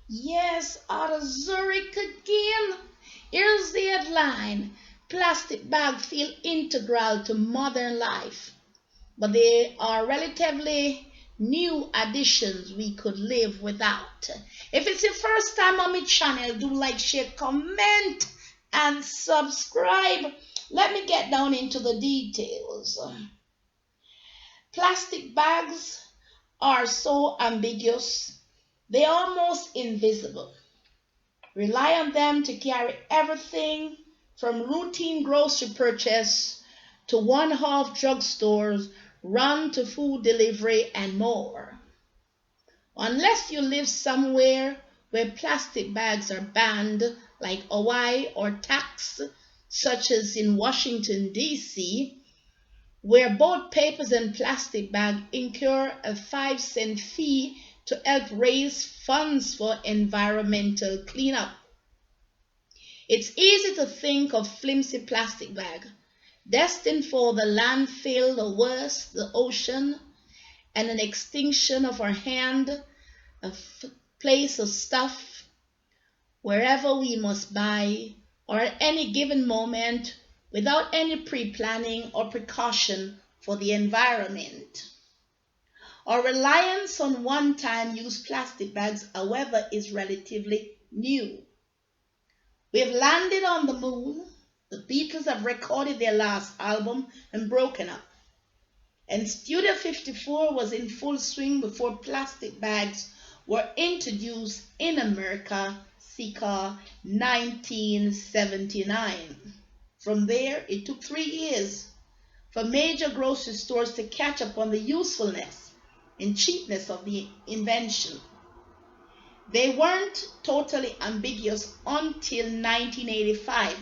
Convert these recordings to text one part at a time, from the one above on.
Yes, out of Zurich again. Here's the headline. Plastic bags feel integral to modern life, but they are relatively new additions we could live without. If it's your first time on my channel, do like, share, comment, and subscribe. Let me get down into the details. Plastic bags are so ambiguous, they're almost invisible. Rely on them to carry everything from routine grocery purchase to one-off drugstores, run to food delivery, and more. Unless you live somewhere where plastic bags are banned, like Hawaii, or taxed, such as in Washington, D.C., where both papers and plastic bag incur a 5-cent fee to help raise funds for environmental cleanup. It's easy to think of flimsy plastic bag, destined for the landfill, the worst, the ocean, and an extinction of our hand, a place of stuff wherever we must buy, or at any given moment, without any pre-planning or precaution for the environment. Our reliance on one-time use plastic bags, however, is relatively new. We have landed on the moon. The Beatles have recorded their last album and broken up. And Studio 54 was in full swing before plastic bags were introduced in America circa 1979. From there, it took 3 years for major grocery stores to catch up on the usefulness and cheapness of the invention. They weren't totally ambiguous until 1985,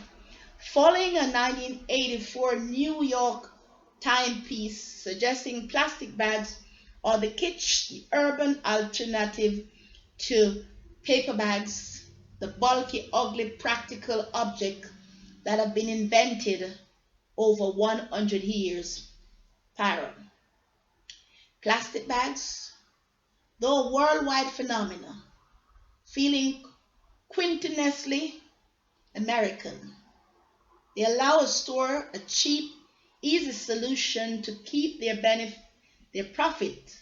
following a 1984 New York timepiece suggesting plastic bags are the kitsch, the urban alternative to paper bags, the bulky, ugly, practical object that have been invented over 100 years prior. Plastic bags, though a worldwide phenomenon, feeling quintessentially American. They allow a store a cheap, easy solution to keep their profit.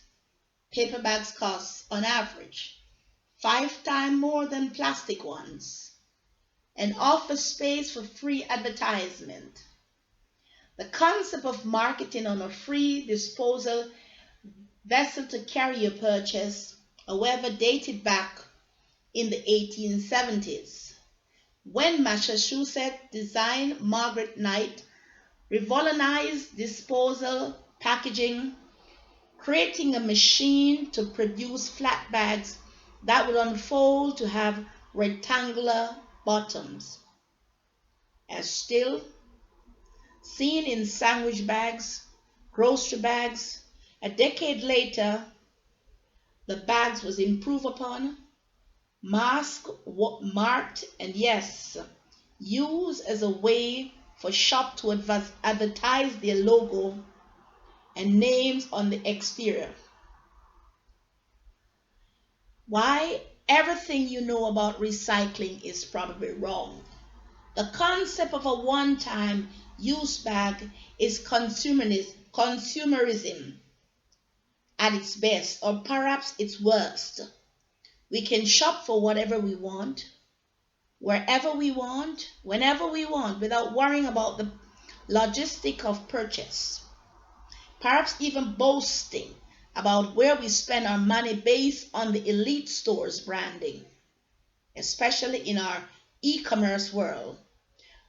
Paper bags cost, on average, 5 times more than plastic ones, and offer space for free advertisement. The concept of marketing on a free disposal vessel to carry your purchase, however, dated back in the 1870s, when Massachusetts designer Margaret Knight revolutionized disposal packaging, creating a machine to produce flat bags that would unfold to have rectangular bottoms. As still seen in sandwich bags, grocery bags, a decade later, the bags was improved upon, marked, and yes, used as a way for shop to advertise their logo and names on the exterior. Why? Everything you know about recycling is probably wrong. The concept of a one-time use bag is consumerism at its best, or perhaps its worst. We can shop for whatever we want, wherever we want, whenever we want, without worrying about the logistic of purchase. Perhaps even boasting about where we spend our money based on the elite store's branding, especially in our e-commerce world,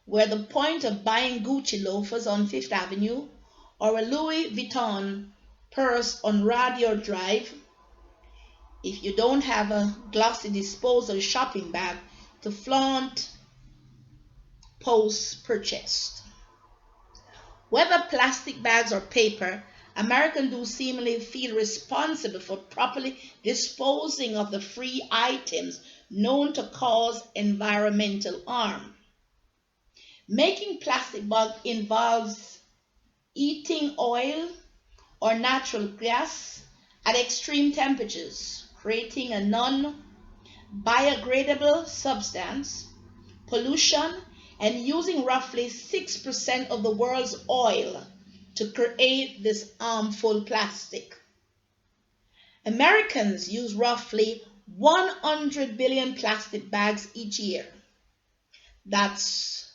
where the point of buying Gucci loafers on Fifth Avenue or a Louis Vuitton purse on Radio Drive, if you don't have a glossy disposal shopping bag to flaunt post-purchased. Whether plastic bags or paper, Americans do seemingly feel responsible for properly disposing of the free items known to cause environmental harm. Making plastic bag involves heating oil or natural gas at extreme temperatures, creating a biodegradable substance, pollution, and using roughly 6% of the world's oil to create this harmful plastic. Americans use roughly 100 billion plastic bags each year. That's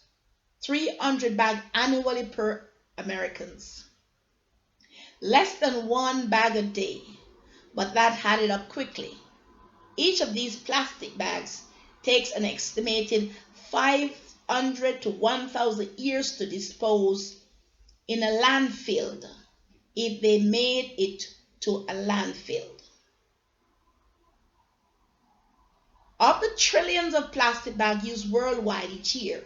300 bags annually per Americans. Less than one bag a day, but that added up quickly. Each of these plastic bags takes an estimated 500 to 1,000 years to dispose in a landfill if they made it to a landfill. Of the trillions of plastic bags used worldwide each year,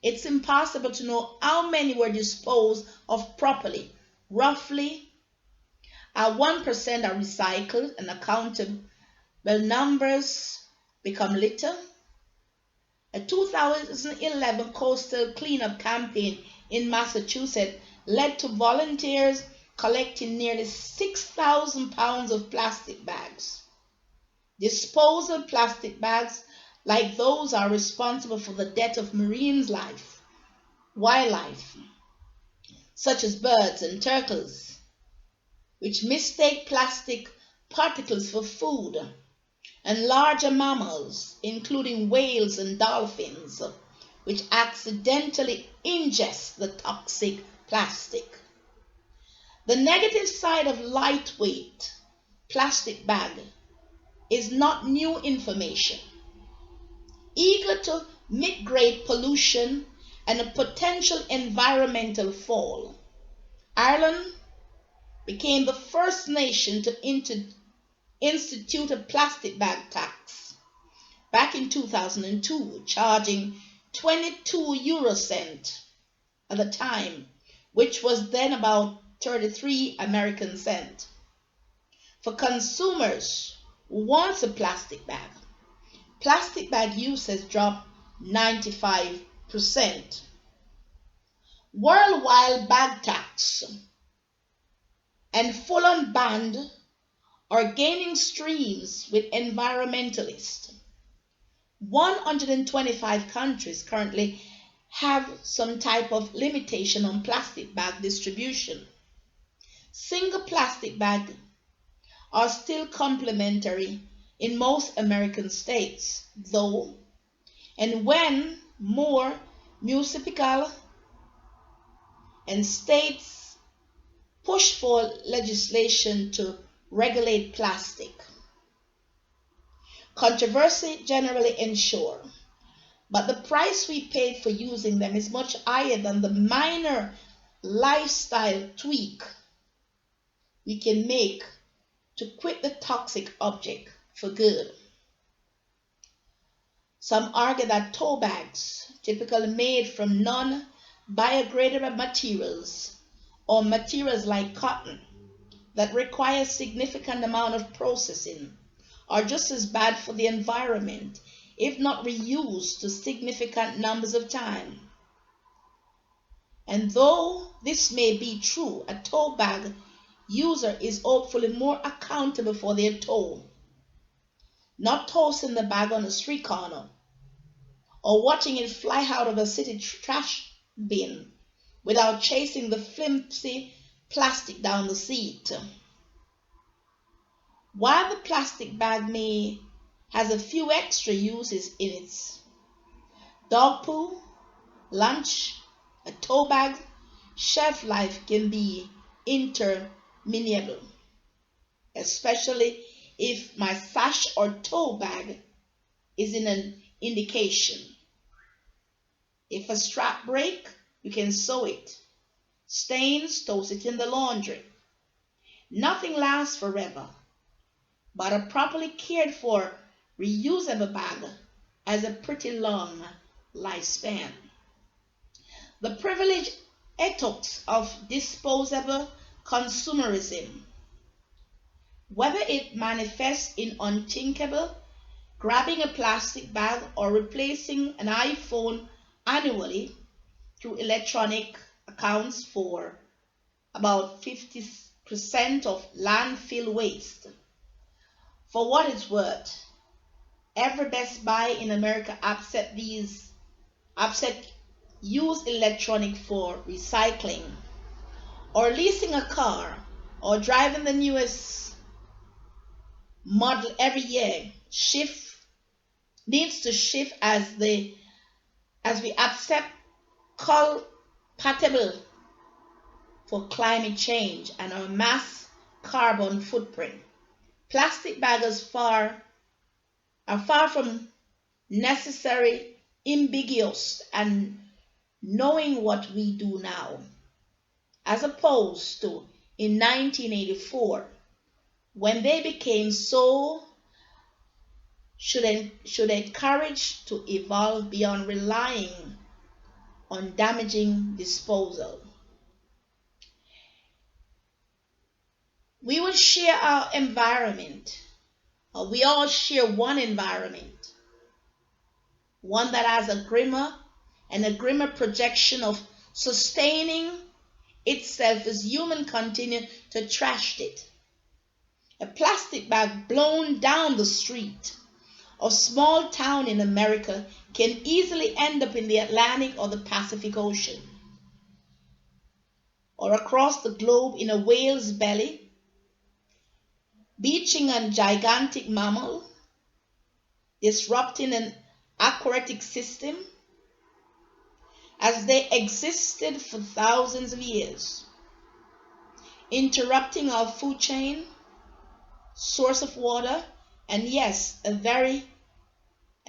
it's impossible to know how many were disposed of properly. Roughly 1% are recycled and accountable numbers become litter. A 2011 coastal cleanup campaign in Massachusetts led to volunteers collecting nearly 6,000 pounds of plastic bags. Disposal plastic bags like those are responsible for the death of marine wildlife, such as birds and turtles, which mistake plastic particles for food, and larger mammals, including whales and dolphins, which accidentally ingest the toxic plastic. The negative side of lightweight plastic bag is not new information. Eager to mitigate pollution and a potential environmental fall, Ireland became the first nation to institute a plastic bag tax back in 2002, charging 22 euro cents at the time, which was then about 33 American cents. For consumers who want a plastic bag use has dropped 95%. Worldwide bag tax and full-on ban are gaining streams with environmentalists. 125 countries currently have some type of limitation on plastic bag distribution. Single plastic bags are still complementary in most American states, though, and when more municipal and states push for legislation to regulate plastic, controversy generally ensures, but the price we paid for using them is much higher than the minor lifestyle tweak we can make to quit the toxic object for good. Some argue that tote bags, typically made from non-biodegradable materials or materials like cotton that require significant amount of processing, are just as bad for the environment if not reused to significant numbers of time. And though this may be true, a tote bag user is hopefully more accountable for their toll, not tossing the bag on a street corner or watching it fly out of a city trash bin without chasing the flimsy plastic down the seat. While the plastic bag has a few extra uses in its dog poo, lunch, a tote bag, shelf life can be interminable, especially if my sash or tote bag is in an indication. If a strap break, you can sew it. Stains, toss it in the laundry. Nothing lasts forever, but a properly cared for reusable bag has a pretty long lifespan. The privileged ethos of disposable consumerism, whether it manifests in unthinkable, grabbing a plastic bag or replacing an iPhone annually through electronic, accounts for about 50% of landfill waste. For what it's worth, Every Best Buy in America accept used electronic for recycling, or leasing a car, or driving the newest model every year needs to shift as we accept compatible for climate change and our mass carbon footprint. Plastic bags are far from necessary, ambiguous, and knowing what we do now, as opposed to in 1984, when they became so should encourage to evolve beyond relying on damaging disposal. We will share our environment. We all share one environment, one that has a grimmer projection of sustaining itself as humans continue to trash it. A plastic bag blown down the street of a small town in America can easily end up in the Atlantic or the Pacific Ocean, or across the globe in a whale's belly, beaching a gigantic mammal, disrupting an aquatic system as they existed for thousands of years, interrupting our food chain, source of water, and yes, an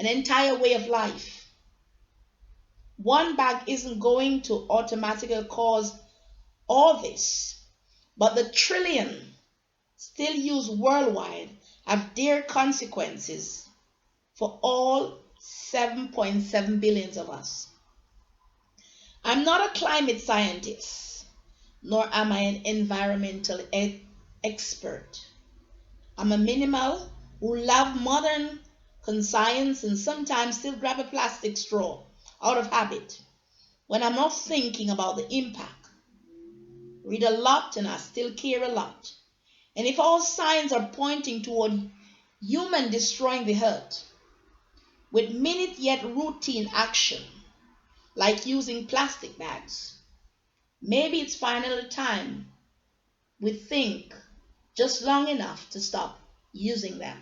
entire way of life. One bag isn't going to automatically cause all this, but the trillion still used worldwide have dire consequences for all 7.7 billion of us. I'm not a climate scientist, nor am I an environmental expert. I'm a minimal who love modern science and sometimes still grab a plastic straw out of habit when I'm not thinking about the impact. Read a lot and I still care a lot. And if all signs are pointing toward human destroying the earth with minute yet routine action, like using plastic bags, maybe it's finally time we think just long enough to stop using them.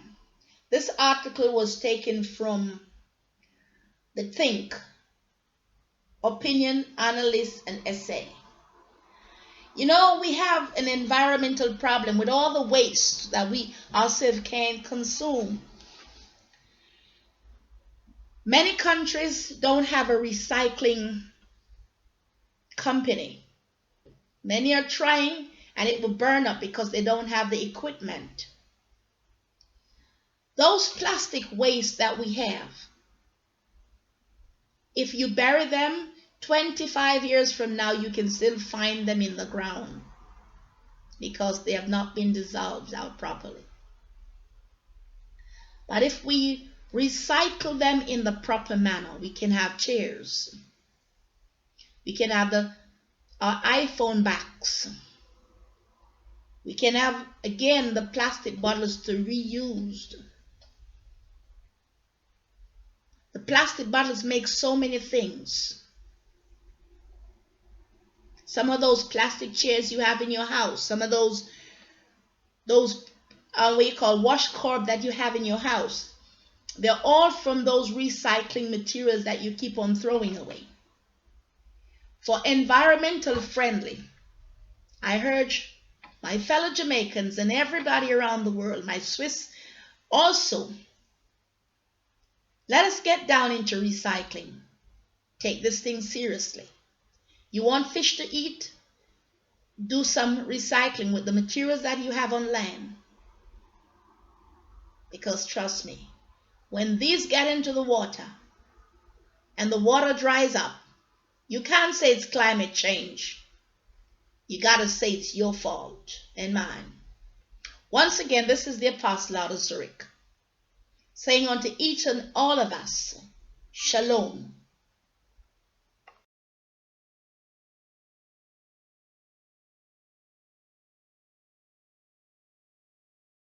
This article was taken from the Think, Opinion, Analyst, and Essay. You know, we have an environmental problem with all the waste that we ourselves can consume. Many countries don't have a recycling company. Many are trying and it will burn up because they don't have the equipment. Those plastic waste that we have, if you bury them, 25 years from now, you can still find them in the ground because they have not been dissolved out properly. But if we recycle them in the proper manner, we can have chairs. We can have our iPhone backs. We can have, again, the plastic bottles to reused. The plastic bottles make so many things. Some of those plastic chairs you have in your house, some of those what you call wash corp that you have in your house, they're all from those recycling materials that you keep on throwing away. For environmental friendly, I urge my fellow Jamaicans and everybody around the world, my Swiss also, let us get down into recycling. Take this thing seriously. You want fish to eat? Do some recycling with the materials that you have on land. Because trust me, when these get into the water and the water dries up, you can't say it's climate change. You got to say it's your fault and mine. Once again, this is the Apostle out of Zurich, saying unto each and all of us, Shalom.